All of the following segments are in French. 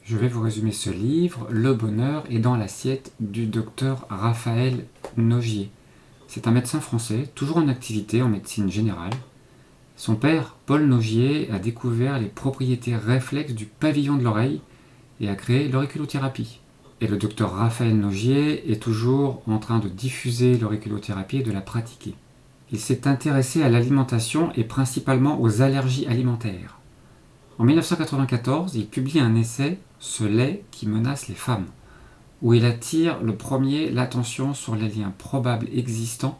Je vais vous résumer ce livre. Le bonheur est dans l'assiette du docteur Raphaël Nogier. C'est un médecin français, toujours en activité en médecine générale. Son père, Paul Nogier, a découvert les propriétés réflexes du pavillon de l'oreille et a créé l'auriculothérapie. Et le docteur Raphaël Nogier est toujours en train de diffuser l'auriculothérapie et de la pratiquer. Il s'est intéressé à l'alimentation et principalement aux allergies alimentaires. En 1994, il publie un essai, Ce lait qui menace les femmes, où il attire le premier l'attention sur les liens probables existants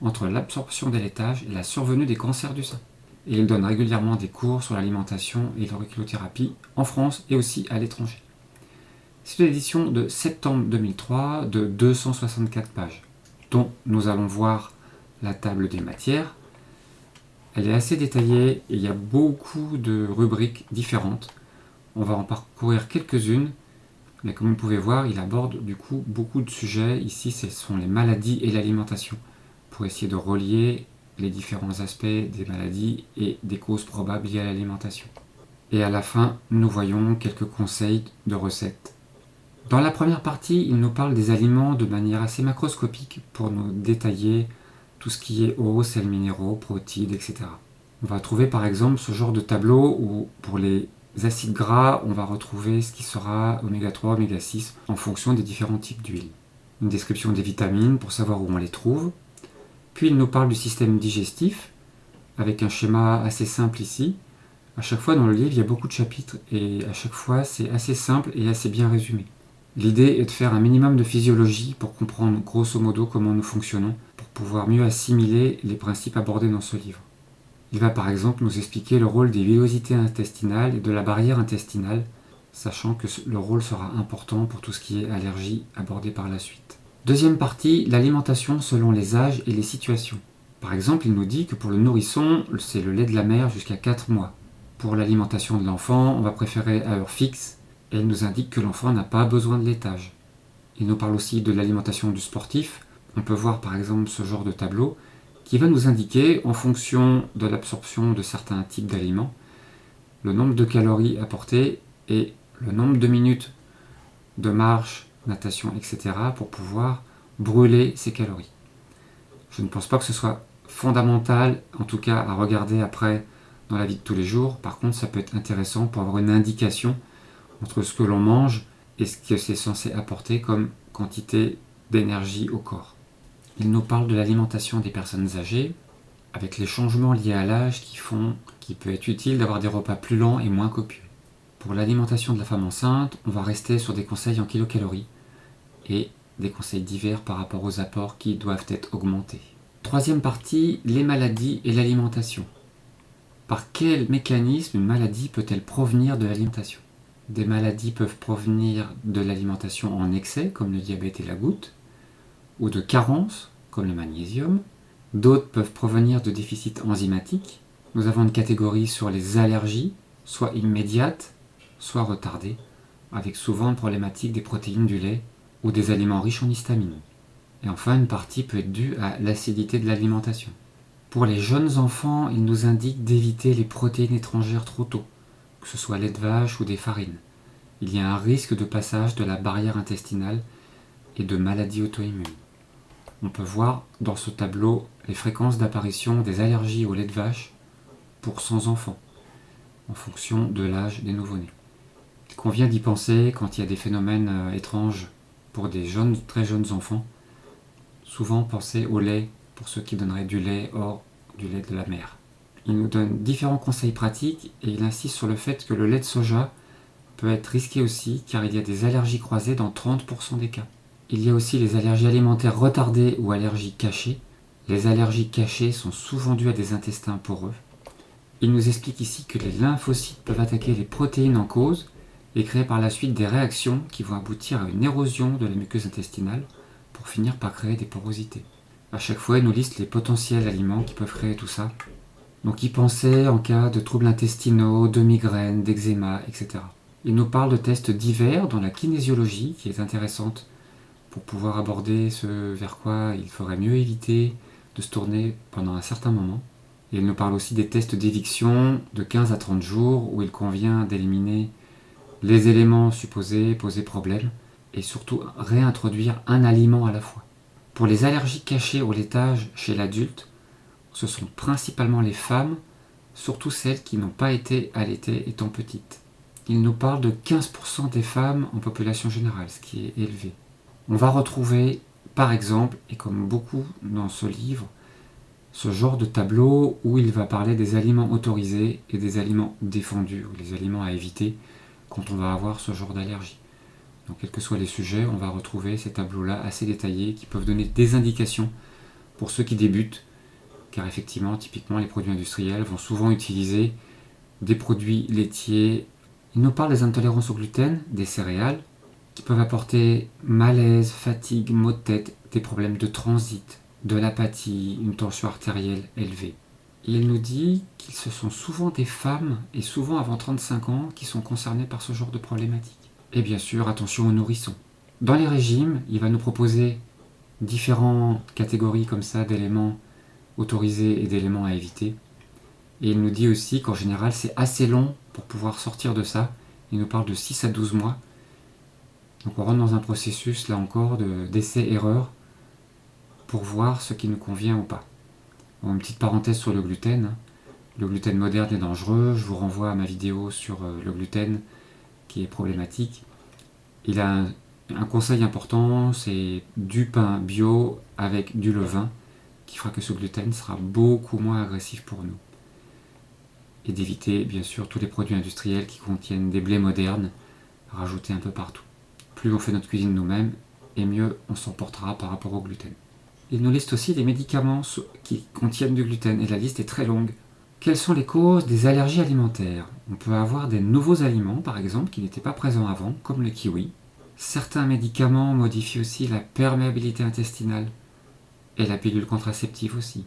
entre l'absorption des laitages et la survenue des cancers du sein. Et il donne régulièrement des cours sur l'alimentation et l'auriculothérapie en France et aussi à l'étranger. C'est une édition de septembre 2003 de 264 pages, dont nous allons voir la table des matières. Elle est assez détaillée et il y a beaucoup de rubriques différentes. On va en parcourir quelques-unes, mais comme vous pouvez voir, il aborde du coup beaucoup de sujets. Ici, ce sont les maladies et l'alimentation, pour essayer de relier les différents aspects des maladies et des causes probables liées à l'alimentation. Et à la fin, nous voyons quelques conseils de recettes. Dans la première partie, il nous parle des aliments de manière assez macroscopique pour nous détailler tout ce qui est eau, sels minéraux, protéines, etc. On va trouver par exemple ce genre de tableau où pour les acides gras, on va retrouver ce qui sera oméga 3, oméga 6 en fonction des différents types d'huile. Une description des vitamines pour savoir où on les trouve. Puis il nous parle du système digestif avec un schéma assez simple ici. À chaque fois dans le livre, il y a beaucoup de chapitres et à chaque fois c'est assez simple et assez bien résumé. L'idée est de faire un minimum de physiologie pour comprendre grosso modo comment nous fonctionnons, pour pouvoir mieux assimiler les principes abordés dans ce livre. Il va par exemple nous expliquer le rôle des villosités intestinales et de la barrière intestinale, sachant que le rôle sera important pour tout ce qui est allergie abordé par la suite. Deuxième partie, l'alimentation selon les âges et les situations. Par exemple, il nous dit que pour le nourrisson, c'est le lait de la mère jusqu'à 4 mois. Pour l'alimentation de l'enfant, on va préférer à heure fixe, et il nous indique que l'enfant n'a pas besoin de laitage. Il nous parle aussi de l'alimentation du sportif. On peut voir par exemple ce genre de tableau qui va nous indiquer, en fonction de l'absorption de certains types d'aliments, le nombre de calories apportées et le nombre de minutes de marche, natation, etc. pour pouvoir brûler ces calories. Je ne pense pas que ce soit fondamental, en tout cas à regarder après dans la vie de tous les jours. Par contre, ça peut être intéressant pour avoir une indication entre ce que l'on mange et ce que c'est censé apporter comme quantité d'énergie au corps. Il nous parle de l'alimentation des personnes âgées, avec les changements liés à l'âge qui peut être utile d'avoir des repas plus lents et moins copieux. Pour l'alimentation de la femme enceinte, on va rester sur des conseils en kilocalories et des conseils divers par rapport aux apports qui doivent être augmentés. Troisième partie, les maladies et l'alimentation. Par quel mécanisme une maladie peut-elle provenir de l'alimentation ? Des maladies peuvent provenir de l'alimentation en excès, comme le diabète et la goutte, ou de carences, comme le magnésium. D'autres peuvent provenir de déficits enzymatiques. Nous avons une catégorie sur les allergies, soit immédiates, soit retardées, avec souvent une problématique des protéines du lait ou des aliments riches en histamine. Et enfin, une partie peut être due à l'acidité de l'alimentation. Pour les jeunes enfants, il nous indique d'éviter les protéines étrangères trop tôt, que ce soit lait de vache ou des farines. Il y a un risque de passage de la barrière intestinale et de maladies auto-immunes. On peut voir dans ce tableau les fréquences d'apparition des allergies au lait de vache pour 100 enfants, en fonction de l'âge des nouveau-nés. Il convient d'y penser quand il y a des phénomènes étranges pour des très jeunes enfants. Souvent penser au lait pour ceux qui donneraient du lait hors du lait de la mère. Il nous donne différents conseils pratiques et il insiste sur le fait que le lait de soja peut être risqué aussi car il y a des allergies croisées dans 30% des cas. Il y a aussi les allergies alimentaires retardées ou allergies cachées. Les allergies cachées sont souvent dues à des intestins poreux. Il nous explique ici que les lymphocytes peuvent attaquer les protéines en cause et créer par la suite des réactions qui vont aboutir à une érosion de la muqueuse intestinale pour finir par créer des porosités. À chaque fois, il nous liste les potentiels aliments qui peuvent créer tout ça. Donc y penser en cas de troubles intestinaux, de migraines, d'eczéma, etc. Il nous parle de tests divers dans la kinésiologie qui est intéressante pour pouvoir aborder ce vers quoi il faudrait mieux éviter de se tourner pendant un certain moment. Et il nous parle aussi des tests d'éviction de 15 à 30 jours où il convient d'éliminer les éléments supposés poser problème, et surtout réintroduire un aliment à la fois. Pour les allergies cachées au laitage chez l'adulte, ce sont principalement les femmes, surtout celles qui n'ont pas été allaitées étant petites. Il nous parle de 15% des femmes en population générale, ce qui est élevé. On va retrouver, par exemple, et comme beaucoup dans ce livre, ce genre de tableau où il va parler des aliments autorisés et des aliments défendus, ou les aliments à éviter quand on va avoir ce genre d'allergie. Donc quels que soient les sujets, on va retrouver ces tableaux-là assez détaillés qui peuvent donner des indications pour ceux qui débutent, car effectivement, typiquement, les produits industriels vont souvent utiliser des produits laitiers. Il nous parle des intolérances au gluten, des céréales, qui peuvent apporter malaise, fatigue, maux de tête, des problèmes de transit, de l'apathie, une tension artérielle élevée. Et il nous dit qu'ils ce sont souvent des femmes, et souvent avant 35 ans, qui sont concernées par ce genre de problématiques. Et bien sûr, attention aux nourrissons. Dans les régimes, il va nous proposer différentes catégories comme ça d'éléments autorisés et d'éléments à éviter. Et il nous dit aussi qu'en général, c'est assez long pour pouvoir sortir de ça. Il nous parle de 6 à 12 mois. Donc on rentre dans un processus, là encore, d'essai-erreur pour voir ce qui nous convient ou pas. Bon, une petite parenthèse sur le gluten. Le gluten moderne est dangereux. Je vous renvoie à ma vidéo sur le gluten qui est problématique. Il a un conseil important, c'est du pain bio avec du levain, qui fera que ce gluten sera beaucoup moins agressif pour nous. Et d'éviter bien sûr tous les produits industriels qui contiennent des blés modernes, rajoutés un peu partout. Plus on fait notre cuisine nous-mêmes, et mieux on s'en portera par rapport au gluten. Il nous liste aussi des médicaments qui contiennent du gluten, et la liste est très longue. Quelles sont les causes des allergies alimentaires? On peut avoir des nouveaux aliments, par exemple, qui n'étaient pas présents avant, comme le kiwi. Certains médicaments modifient aussi la perméabilité intestinale, et la pilule contraceptive aussi.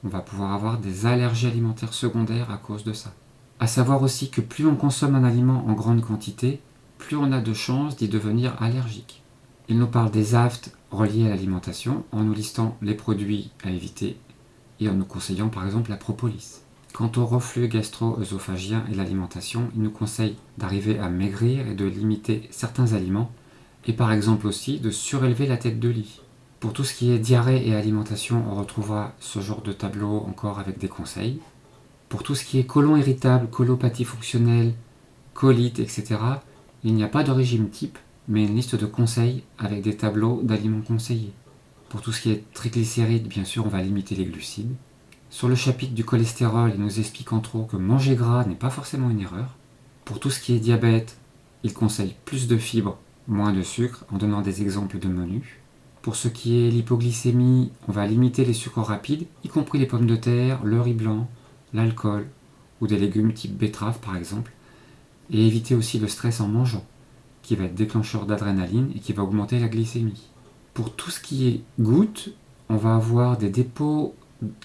On va pouvoir avoir des allergies alimentaires secondaires à cause de ça. À savoir aussi que plus on consomme un aliment en grande quantité, plus on a de chances d'y devenir allergique. Il nous parle des aftes reliés à l'alimentation, en nous listant les produits à éviter, et en nous conseillant par exemple la propolis. Quant au reflux gastro-œsophagien et l'alimentation, il nous conseille d'arriver à maigrir et de limiter certains aliments, et par exemple aussi de surélever la tête de lit. Pour tout ce qui est diarrhée et alimentation, on retrouvera ce genre de tableau encore avec des conseils. Pour tout ce qui est côlon irritable, colopathie fonctionnelle, colite, etc., il n'y a pas de régime type, mais une liste de conseils avec des tableaux d'aliments conseillés. Pour tout ce qui est triglycérides, bien sûr, on va limiter les glucides. Sur le chapitre du cholestérol, il nous explique entre autres que manger gras n'est pas forcément une erreur. Pour tout ce qui est diabète, il conseille plus de fibres, moins de sucre, en donnant des exemples de menus. Pour ce qui est l'hypoglycémie, on va limiter les sucres rapides, y compris les pommes de terre, le riz blanc, l'alcool, ou des légumes type betterave par exemple, et éviter aussi le stress en mangeant, qui va être déclencheur d'adrénaline et qui va augmenter la glycémie. Pour tout ce qui est gouttes, on va avoir des dépôts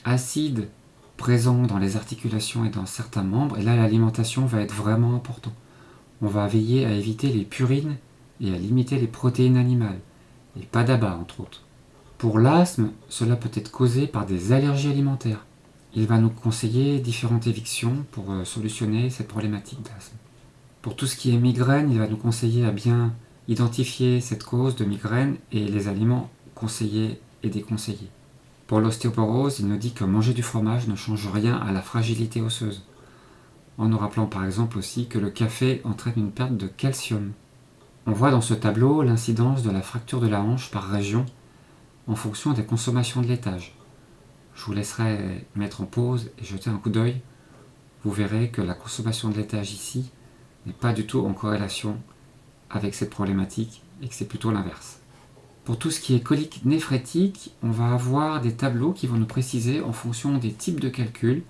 acides présents dans les articulations et dans certains membres, et là l'alimentation va être vraiment importante. On va veiller à éviter les purines et à limiter les protéines animales, et pas d'abat entre autres. Pour l'asthme, cela peut être causé par des allergies alimentaires. Il va nous conseiller différentes évictions pour solutionner cette problématique d'asthme. Pour tout ce qui est migraine, il va nous conseiller à bien identifier cette cause de migraine et les aliments conseillés et déconseillés. Pour l'ostéoporose, il nous dit que manger du fromage ne change rien à la fragilité osseuse, en nous rappelant par exemple aussi que le café entraîne une perte de calcium. On voit dans ce tableau l'incidence de la fracture de la hanche par région en fonction des consommations de laitage. Je vous laisserai mettre en pause et jeter un coup d'œil. Vous verrez que la consommation de laitage ici n'est pas du tout en corrélation avec cette problématique et que c'est plutôt l'inverse. Pour tout ce qui est colique néphrétique, on va avoir des tableaux qui vont nous préciser en fonction des types de calculs,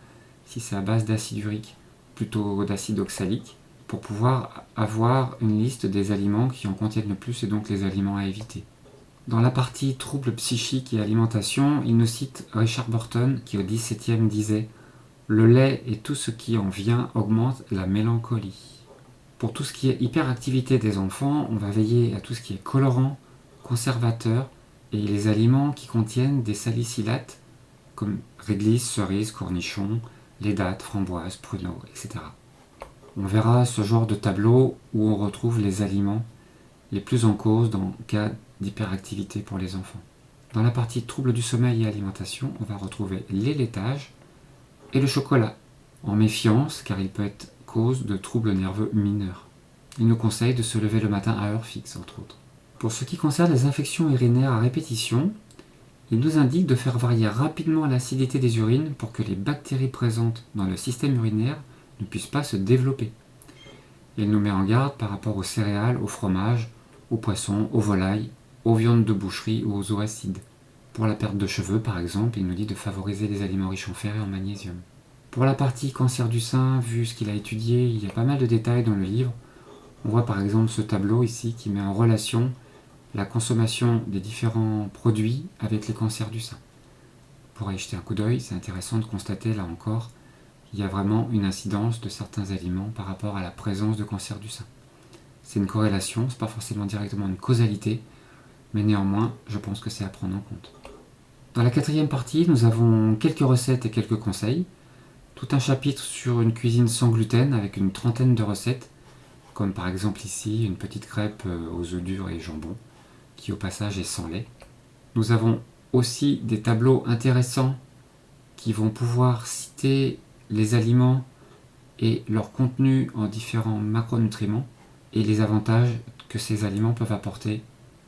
si c'est à base d'acide urique, plutôt d'acide oxalique, pour pouvoir avoir une liste des aliments qui en contiennent le plus et donc les aliments à éviter. Dans la partie troubles psychiques et alimentation, il nous cite Richard Burton qui au XVIIe disait « Le lait et tout ce qui en vient augmente la mélancolie ». Pour tout ce qui est hyperactivité des enfants, on va veiller à tout ce qui est colorant, conservateur et les aliments qui contiennent des salicylates comme réglisse, cerise, cornichon, les dattes, framboises, pruneaux, etc. On verra ce genre de tableau où on retrouve les aliments les plus en cause dans le cas d'hyperactivité pour les enfants. Dans la partie troubles du sommeil et alimentation, on va retrouver les laitages et le chocolat, en méfiance car il peut être cause de troubles nerveux mineurs. Il nous conseille de se lever le matin à heure fixe, entre autres. Pour ce qui concerne les infections urinaires à répétition, il nous indique de faire varier rapidement l'acidité des urines pour que les bactéries présentes dans le système urinaire ne puissent pas se développer. Il nous met en garde par rapport aux céréales, au fromage, aux poissons, aux volailles, aux viandes de boucherie ou aux eaux acides. Pour la perte de cheveux, par exemple, il nous dit de favoriser les aliments riches en fer et en magnésium. Pour la partie cancer du sein, vu ce qu'il a étudié, il y a pas mal de détails dans le livre. On voit par exemple ce tableau ici qui met en relation la consommation des différents produits avec les cancers du sein. Pour y jeter un coup d'œil, c'est intéressant de constater là encore qu'il y a vraiment une incidence de certains aliments par rapport à la présence de cancer du sein. C'est une corrélation, c'est pas forcément directement une causalité, mais néanmoins, je pense que c'est à prendre en compte. Dans la 4e partie, nous avons quelques recettes et quelques conseils. Tout un chapitre sur une cuisine sans gluten avec une trentaine de recettes, comme par exemple ici une petite crêpe aux œufs durs et jambon, qui au passage est sans lait. Nous avons aussi des tableaux intéressants qui vont pouvoir citer les aliments et leur contenu en différents macronutriments et les avantages que ces aliments peuvent apporter.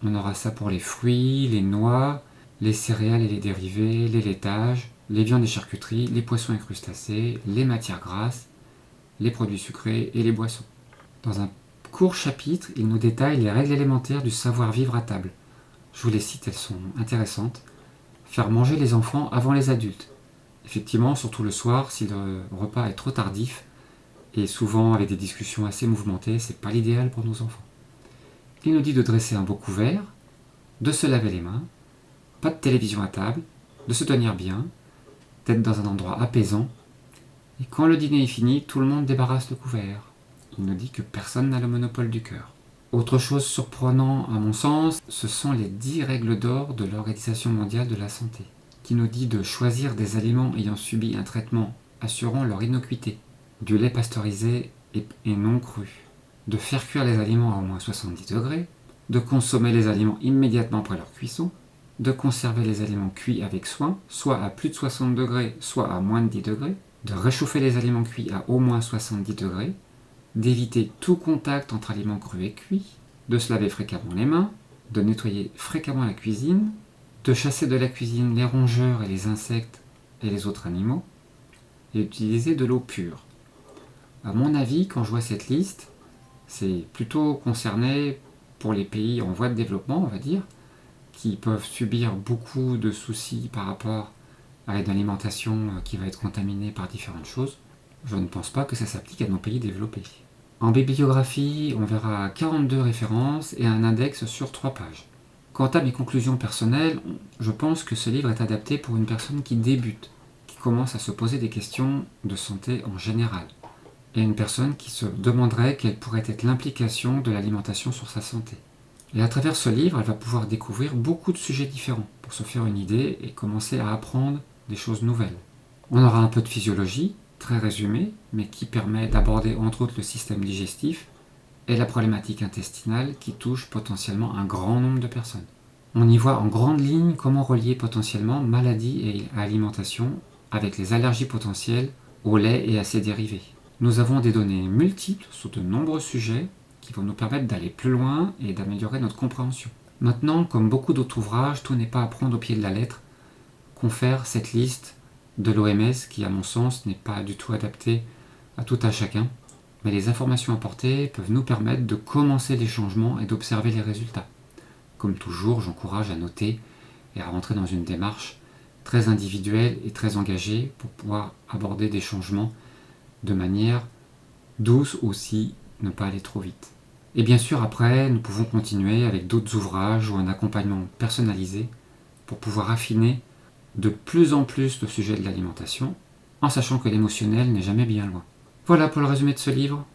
On aura ça pour les fruits, les noix, les céréales et les dérivés, les laitages, les viandes et charcuteries, les poissons et crustacés, les matières grasses, les produits sucrés et les boissons. Dans un court chapitre, il nous détaille les règles élémentaires du savoir-vivre à table. Je vous les cite, elles sont intéressantes. Faire manger les enfants avant les adultes. Effectivement, surtout le soir, si le repas est trop tardif, et souvent avec des discussions assez mouvementées, c'est pas l'idéal pour nos enfants. Il nous dit de dresser un beau couvert, de se laver les mains, pas de télévision à table, de se tenir bien, d'être dans un endroit apaisant, et quand le dîner est fini, tout le monde débarrasse le couvert. Il nous dit que personne n'a le monopole du cœur. Autre chose surprenante à mon sens, ce sont les 10 règles d'or de l'Organisation mondiale de la santé, qui nous dit de choisir des aliments ayant subi un traitement assurant leur innocuité, du lait pasteurisé et non cru, de faire cuire les aliments à au moins 70 degrés, de consommer les aliments immédiatement après leur cuisson, de conserver les aliments cuits avec soin, soit à plus de 60 degrés, soit à moins de 10 degrés, de réchauffer les aliments cuits à au moins 70 degrés, d'éviter tout contact entre aliments crus et cuits, de se laver fréquemment les mains, de nettoyer fréquemment la cuisine, de chasser de la cuisine les rongeurs et les insectes et les autres animaux, et d'utiliser de l'eau pure. À mon avis, quand je vois cette liste, c'est plutôt concerné pour les pays en voie de développement, on va dire, qui peuvent subir beaucoup de soucis par rapport à une alimentation qui va être contaminée par différentes choses. Je ne pense pas que ça s'applique à nos pays développés. En bibliographie, on verra 42 références et un index sur 3 pages. Quant à mes conclusions personnelles, je pense que ce livre est adapté pour une personne qui débute, qui commence à se poser des questions de santé en général, et une personne qui se demanderait quelle pourrait être l'implication de l'alimentation sur sa santé. Et à travers ce livre, elle va pouvoir découvrir beaucoup de sujets différents pour se faire une idée et commencer à apprendre des choses nouvelles. On aura un peu de physiologie, très résumé, mais qui permet d'aborder entre autres le système digestif et la problématique intestinale qui touche potentiellement un grand nombre de personnes. On y voit en grande ligne comment relier potentiellement maladie et alimentation avec les allergies potentielles au lait et à ses dérivés. Nous avons des données multiples sur de nombreux sujets qui vont nous permettre d'aller plus loin et d'améliorer notre compréhension. Maintenant, comme beaucoup d'autres ouvrages, tout n'est pas à prendre au pied de la lettre, confère cette liste de l'OMS qui, à mon sens, n'est pas du tout adaptée à tout à chacun, mais les informations apportées peuvent nous permettre de commencer les changements et d'observer les résultats. Comme toujours, j'encourage à noter et à rentrer dans une démarche très individuelle et très engagée pour pouvoir aborder des changements de manière douce aussi, ne pas aller trop vite. Et bien sûr, après, nous pouvons continuer avec d'autres ouvrages ou un accompagnement personnalisé pour pouvoir affiner de plus en plus le sujet de l'alimentation, en sachant que l'émotionnel n'est jamais bien loin. Voilà pour le résumé de ce livre.